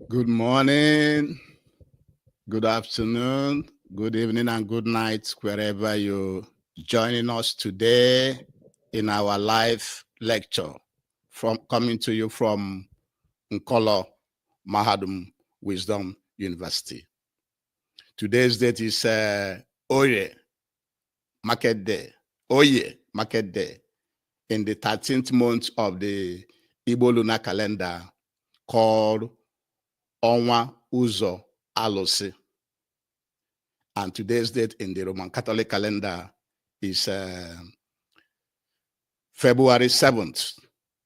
Good morning, good afternoon, good evening, and good night, wherever you're joining us today in our live lecture from coming to you from Nkolo Mahadum Wisdom University. Today's date is Oye Market Day. Oye Market Day in the 13th month of the Igbo lunar calendar called Onwa Uzo Alosi. And today's date in the Roman Catholic calendar is February 7th,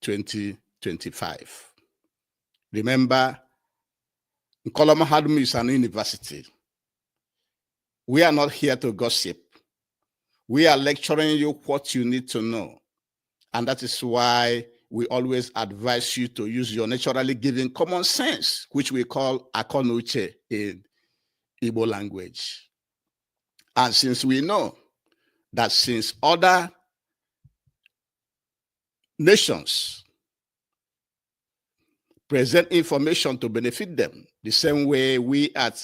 2025. Remember, Nkolo Mahadum is an university. We are not here to gossip. We are lecturing you what you need to know. And that is why we always advise you to use your naturally given common sense, which we call akonuche in Igbo language. And since we know that since other nations present information to benefit them, the same way we at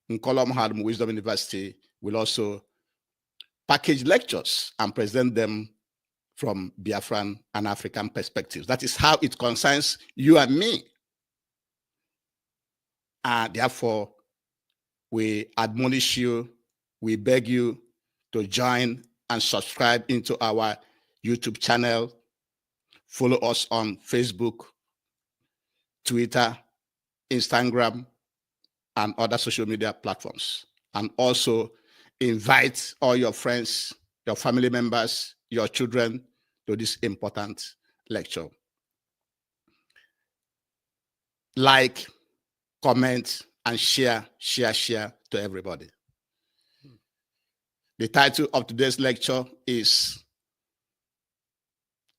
Nkolo Mahadum Wisdom University will also package lectures and present them from Biafran and African perspectives. That is how it concerns you and me. And therefore, we admonish you, we beg you to join and subscribe into our YouTube channel. Follow us on Facebook, Twitter, Instagram, and other social media platforms. And also invite all your friends, your family members, your children to this important lecture. Like, comment, and share to everybody. The title of today's lecture is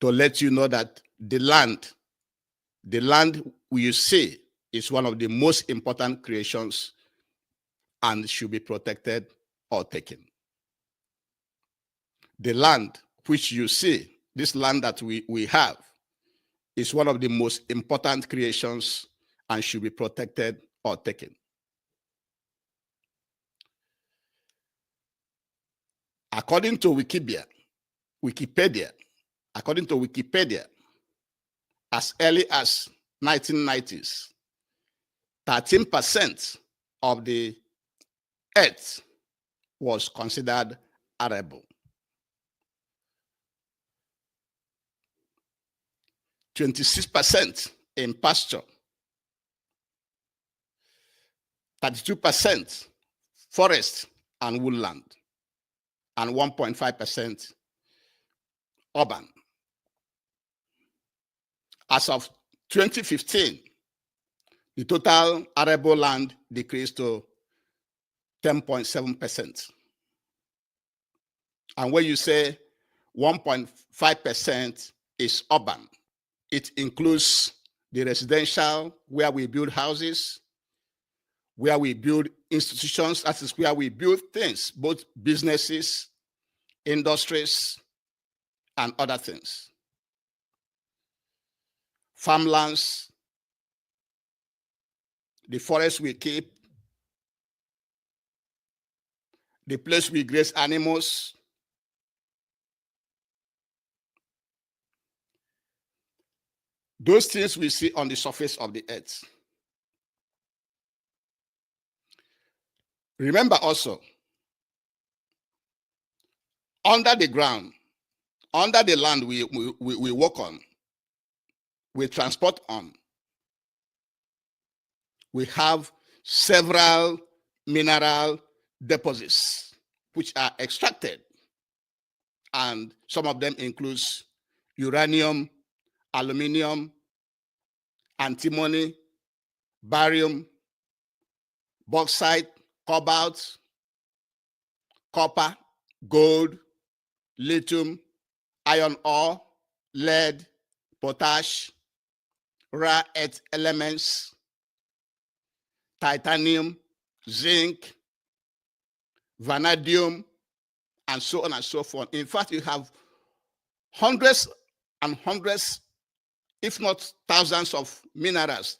to let you know that the land you see is one of the most important creations and should be protected or taken. The land which you see, this land that we have, is one of the most important creations and should be protected or taken. According to Wikipedia, as early as 1990s, 13% of the earth was considered arable. 26% in pasture, 32% forest and woodland, and 1.5% urban. As of 2015, the total arable land decreased to 10.7%. And when you say 1.5% is urban, it includes the residential, where we build houses, where we build institutions, that is where we build things, both businesses, industries, and other things. Farmlands, the forest we keep, the place we graze animals, those things we see on the surface of the earth. Remember also, under the ground, under the land we work on, we transport on, we have several mineral deposits which are extracted, and some of them includes uranium, aluminum, antimony, barium, bauxite, cobalt, copper, gold, lithium, iron ore, lead, potash, rare earth elements, titanium, zinc, vanadium, and so on and so forth. In fact, you have hundreds and hundreds, if not thousands of minerals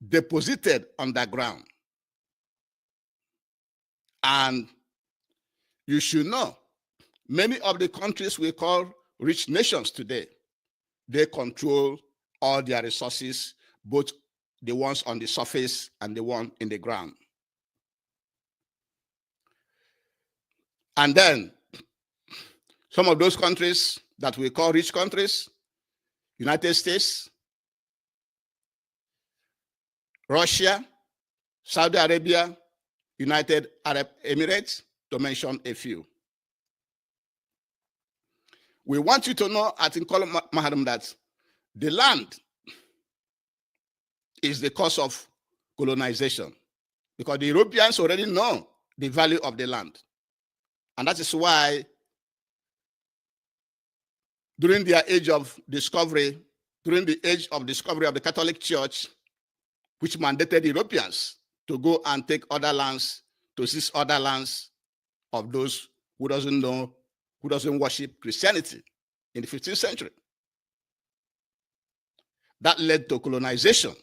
deposited underground. And you should know, many of the countries we call rich nations today, they control all their resources, both the ones on the surface and the one in the ground. And then some of those countries that we call rich countries, United States, Russia, Saudi Arabia, United Arab Emirates, to mention a few. We want you to know at Nkola Mahadum that the land is the cause of colonization, because the Europeans already know the value of the land. And that is why during their age of discovery, during the age of discovery of the Catholic Church, which mandated Europeans to go and take other lands, to seize other lands of those who doesn't know, who doesn't worship Christianity in the 15th century. That led to colonization,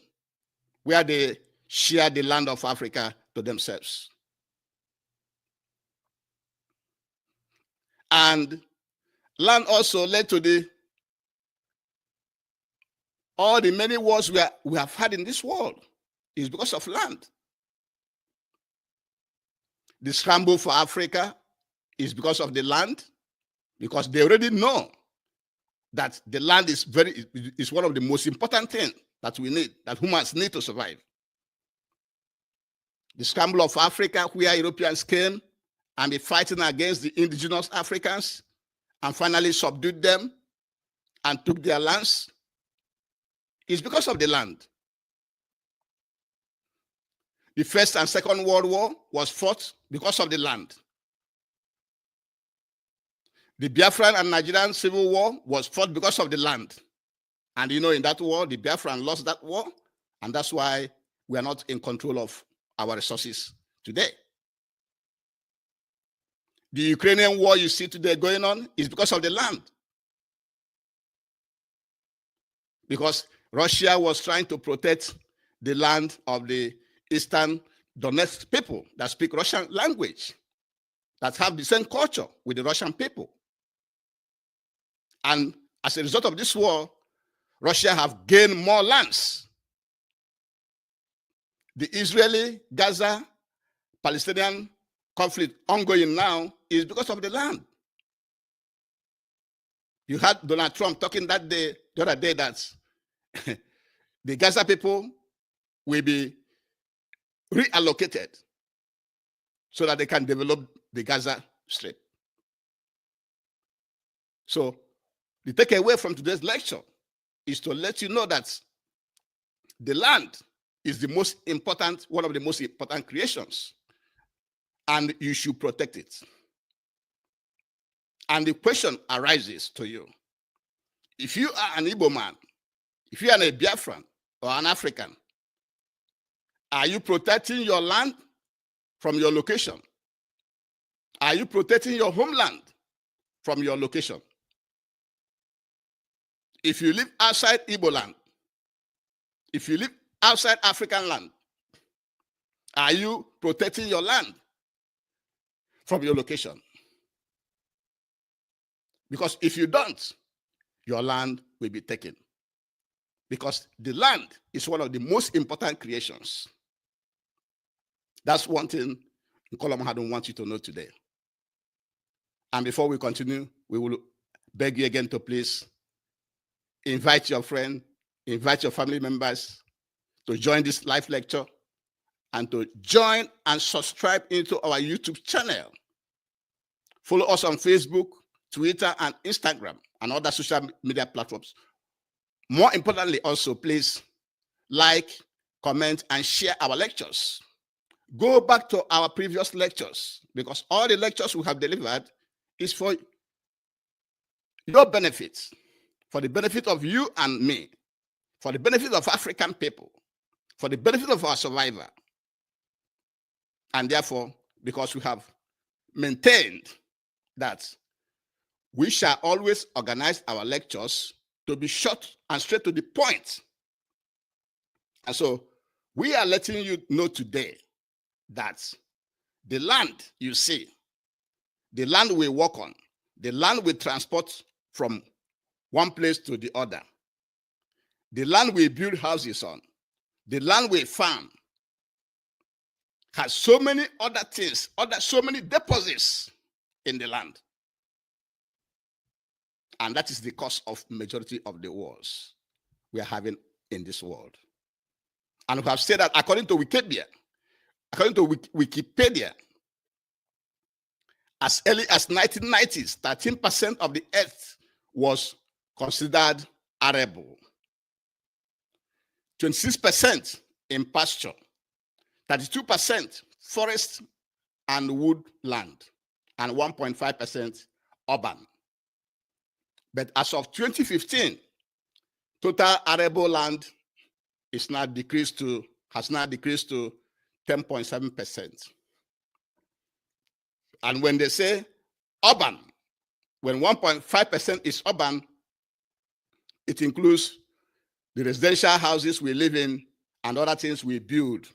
where they shared the land of Africa to themselves. And land also led to all the many wars we have had in this world is because of land. The scramble for Africa is because of the land, because they already know that the land is one of the most important things that we need, that humans need to survive. The scramble of Africa, where Europeans came and be fighting against the indigenous Africans and finally subdued them and took their lands, is because of the land. The First and Second World War was fought because of the land. The Biafran and Nigerian Civil War was fought because of the land. And you know, in that war, the Biafran lost that war, and that's why we are not in control of our resources today. The Ukrainian war you see today going on is because of the land. Because Russia was trying to protect the land of the Eastern Donetsk people that speak Russian language, that have the same culture with the Russian people. And as a result of this war, Russia have gained more lands. The Israeli-Gaza Palestinian conflict ongoing now is because of the land. You had Donald Trump talking the other day that the Gaza people will be reallocated so that they can develop the Gaza Strip. So the takeaway from today's lecture is to let you know that the land is the most important, one of the most important creations, and you should protect it. And the question arises to you: if you are an Igbo man, if you are a Biafran or an African, are you protecting your land from your location? Are you protecting your homeland from your location? If you live outside Igbo land, if you live outside African land, are you protecting your land from your location? Because if you don't, your land will be taken. Because the land is one of the most important creations. That's one thing Nkola Mahadum wants you to know today. And before we continue, we will beg you again to please invite your friend, invite your family members to join this live lecture and to join and subscribe into our YouTube channel. Follow us on Facebook, Twitter, and Instagram, and other social media platforms. More importantly, also, please like, comment, and share our lectures. Go back to our previous lectures, because all the lectures we have delivered is for your benefit, for the benefit of you and me, for the benefit of African people, for the benefit of our survivor. And therefore, because we have maintained that we shall always organize our lectures to be short and straight to the point. And so We are letting you know today that the land you see, the land we walk on, the land we transport from one place to the other, the land we build houses on, the land we farm, has so many other things, so many deposits in the land. And that is the cause of majority of the wars we are having in this world. And we have said that according to Wikipedia, as early as 1990s, 13% of the earth was considered arable. 26% in pasture, 32% forest and woodland, and 1.5% urban. But as of 2015, total arable land has now decreased to 10.7%. And when they say urban, when 1.5% is urban, it includes the residential houses we live in and other things we build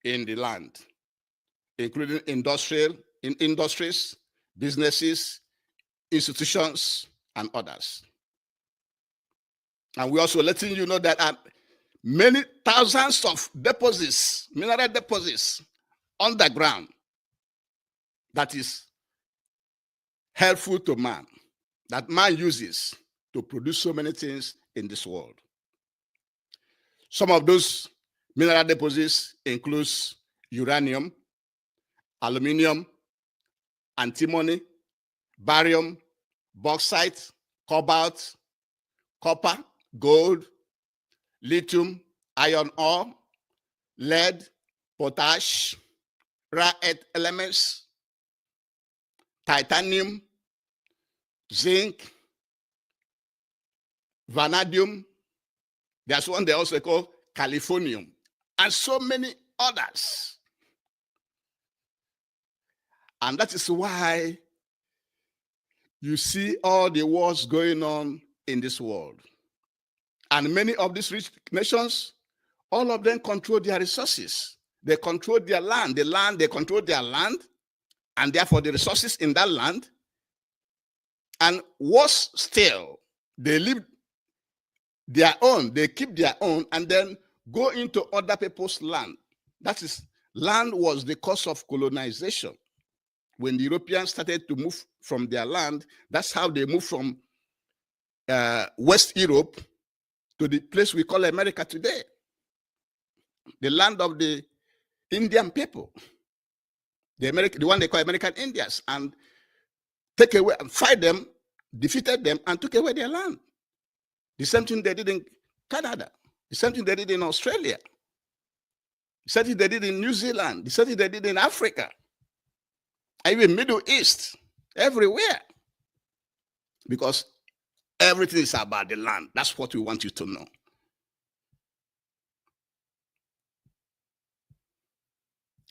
in the land, including industries, businesses, institutions, and others. And we're also letting you know that many thousands of deposits, mineral deposits underground, that is helpful to man, that man uses to produce so many things in this world. Some of those mineral deposits includes uranium, aluminum, antimony, barium, bauxite, cobalt, copper, gold, lithium, iron ore, lead, potash, rare earth elements, titanium, zinc, vanadium. There's one they also call californium, and so many others. And that is why you see all the wars going on in this world. And many of these rich nations, all of them control their resources. They control their land. They control their land, and therefore the resources in that land. And worse still, they live their own, they keep their own, and then go into other people's land. That is, land was the cause of colonization. When the Europeans started to move from their land, that's how they moved from West Europe to the place we call America today, the land of the Indian people, the one they call American Indians, and take away and fight them, defeated them, and took away their land. The same thing they did in Canada, the same thing they did in Australia, the same thing they did in New Zealand, the same thing they did in Africa, even Middle East, everywhere. Because everything is about the land. That's what we want you to know.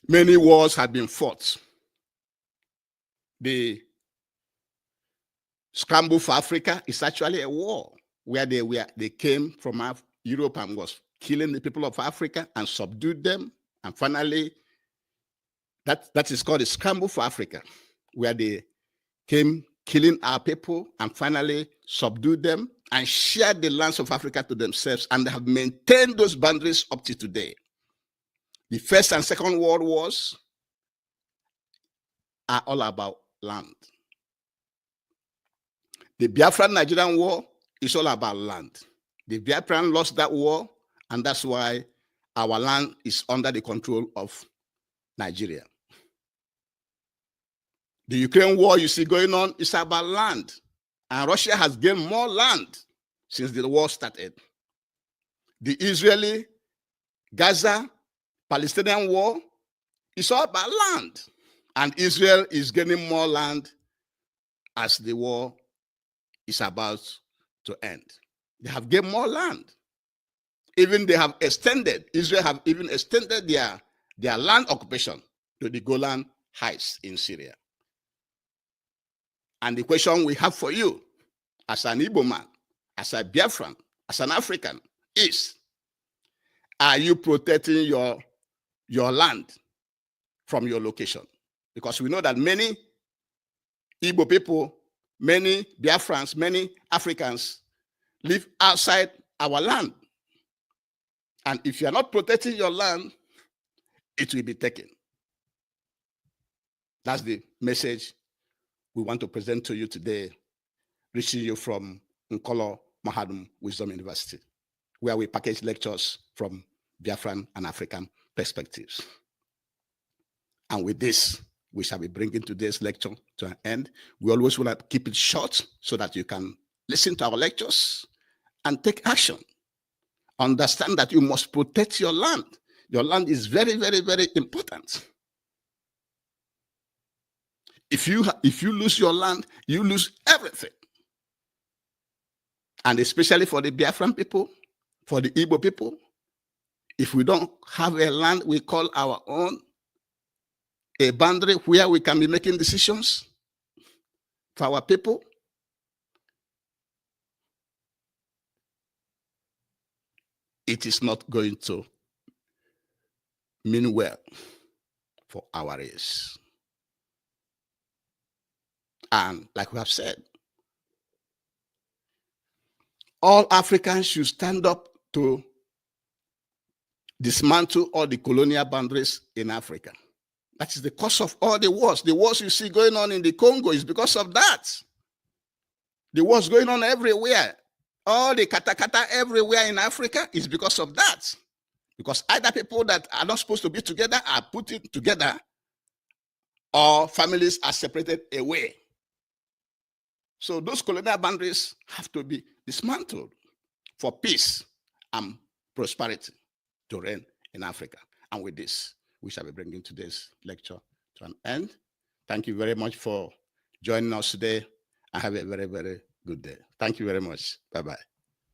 Many wars have been fought. The scramble for Africa is actually a war where they came from Europe and was killing the people of Africa and subdued them. And finally, that is called the scramble for Africa, where they came killing our people and finally subdued them and shared the lands of Africa to themselves, and they have maintained those boundaries up to today. The First and Second World Wars are all about land. The Biafran-Nigerian War is all about land. The Biafran lost that war, and that's why our land is under the control of Nigeria. The Ukraine war you see going on is about land, and Russia has gained more land since the war started. The Israeli, Gaza, Palestinian war is all about land, and Israel is gaining more land as the war is about to end. They have gained more land. Even they have extended, Israel have even extended their land occupation to the Golan Heights in Syria. And the question we have for you, as an Igbo man, as a Biafran, as an African, is, Are you protecting your land from your location? Because we know that many Igbo people, many Biafrans, many Africans live outside our land. And if you are not protecting your land, it will be taken. That's the message we want to present to you today, reaching you from Nkolo Mahadum Wisdom University, where we package lectures from Biafran and African perspectives. And with this, we shall be bringing today's lecture to an end. We always want to keep it short so that you can listen to our lectures and take action. Understand that you must protect your land. Your land is very, very, very important. If you lose your land, you lose everything. And especially for the Biafran people, for the Igbo people, if we don't have a land we call our own, a boundary where we can be making decisions for our people, it is not going to mean well for our race. And like we have said, all Africans should stand up to dismantle all the colonial boundaries in Africa. That is the cause of all the wars. The wars you see going on in the Congo is because of that. The wars going on everywhere. All the katakata everywhere in Africa is because of that. Because either people that are not supposed to be together are put together, or families are separated away. So those colonial boundaries have to be dismantled for peace and prosperity to reign in Africa. And with this, we shall be bringing today's lecture to an end. Thank you very much for joining us today, and have a very, very good day. Thank you very much. Bye-bye.